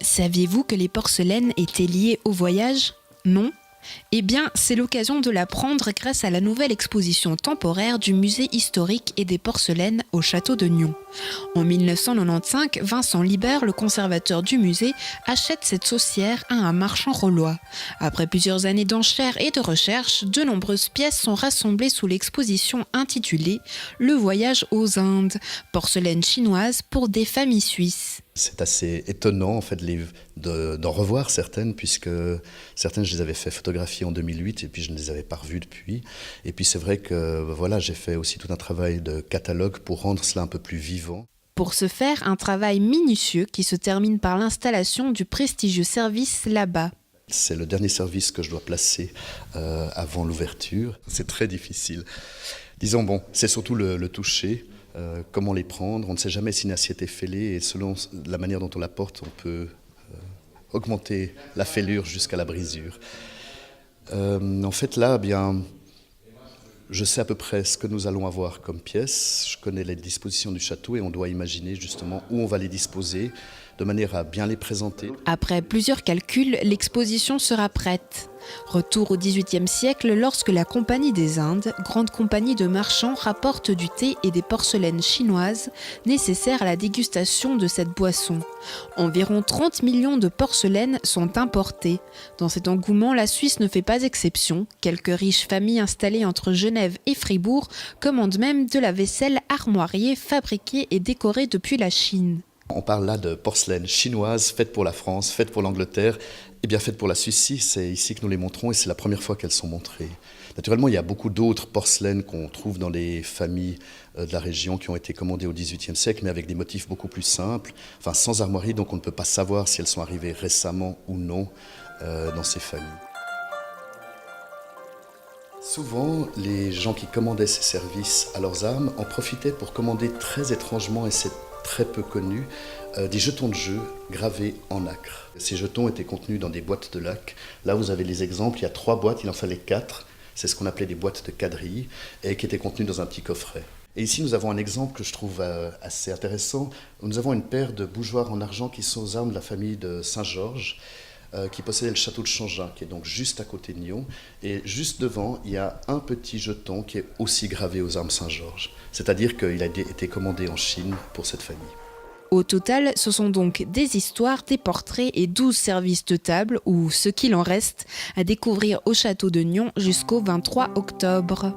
Saviez-vous que les porcelaines étaient liées au voyage? Non? Eh bien, c'est l'occasion de l'apprendre grâce à la nouvelle exposition temporaire du Musée historique et des porcelaines au château de Nyons. En 1995, Vincent Libert, le conservateur du musée, achète cette saucière à un marchand rolois. Après plusieurs années d'enchères et de recherches, de nombreuses pièces sont rassemblées sous l'exposition intitulée « Le voyage aux Indes, porcelaine chinoise pour des familles suisses ». C'est assez étonnant en fait d'en revoir certaines, puisque certaines je les avais fait photographier en 2008 et puis je ne les avais pas revues depuis. Et puis c'est vrai que voilà, j'ai fait aussi tout un travail de catalogue pour rendre cela un peu plus vivant. Pour ce faire, un travail minutieux qui se termine par l'installation du prestigieux service là-bas. C'est le dernier service que je dois placer avant l'ouverture. C'est très difficile. Disons bon, c'est surtout le toucher. Comment les prendre, on ne sait jamais si une assiette est fêlée et selon la manière dont on la porte, on peut augmenter la fêlure jusqu'à la brisure. En fait là, bien, je sais à peu près ce que nous allons avoir comme pièces, je connais les dispositions du château et on doit imaginer justement où on va les disposer de manière à bien les présenter. Après plusieurs calculs, l'exposition sera prête. Retour au XVIIIe siècle lorsque la Compagnie des Indes, grande compagnie de marchands, rapporte du thé et des porcelaines chinoises nécessaires à la dégustation de cette boisson. Environ 30 millions de porcelaines sont importées. Dans cet engouement, la Suisse ne fait pas exception. Quelques riches familles installées entre Genève et Fribourg commandent même de la vaisselle armoiriée fabriquée et décorée depuis la Chine. On parle là de porcelaine chinoise, faite pour la France, faite pour l'Angleterre, et bien faite pour la Suisse. C'est ici que nous les montrons et c'est la première fois qu'elles sont montrées. Naturellement, il y a beaucoup d'autres porcelaines qu'on trouve dans les familles de la région qui ont été commandées au XVIIIe siècle, mais avec des motifs beaucoup plus simples, enfin sans armoirie, donc on ne peut pas savoir si elles sont arrivées récemment ou non dans ces familles. Souvent, les gens qui commandaient ces services à leurs âmes en profitaient pour commander très étrangement, et c'est très peu connu, des jetons de jeu gravés en nacre. Ces jetons étaient contenus dans des boîtes de laque. Là, vous avez les exemples, il y a 3 boîtes, il en fallait 4. C'est ce qu'on appelait des boîtes de quadrilles et qui étaient contenues dans un petit coffret. Et ici, nous avons un exemple que je trouve assez intéressant. Nous avons une paire de bougeoirs en argent qui sont aux armes de la famille de Saint-Georges, qui possédait le château de Changin, qui est donc juste à côté de Nyons. Et juste devant, il y a un petit jeton qui est aussi gravé aux armes Saint-Georges. C'est-à-dire qu'il a été commandé en Chine pour cette famille. Au total, ce sont donc des histoires, des portraits et 12 services de table, ou ce qu'il en reste, à découvrir au château de Nyons jusqu'au 23 octobre.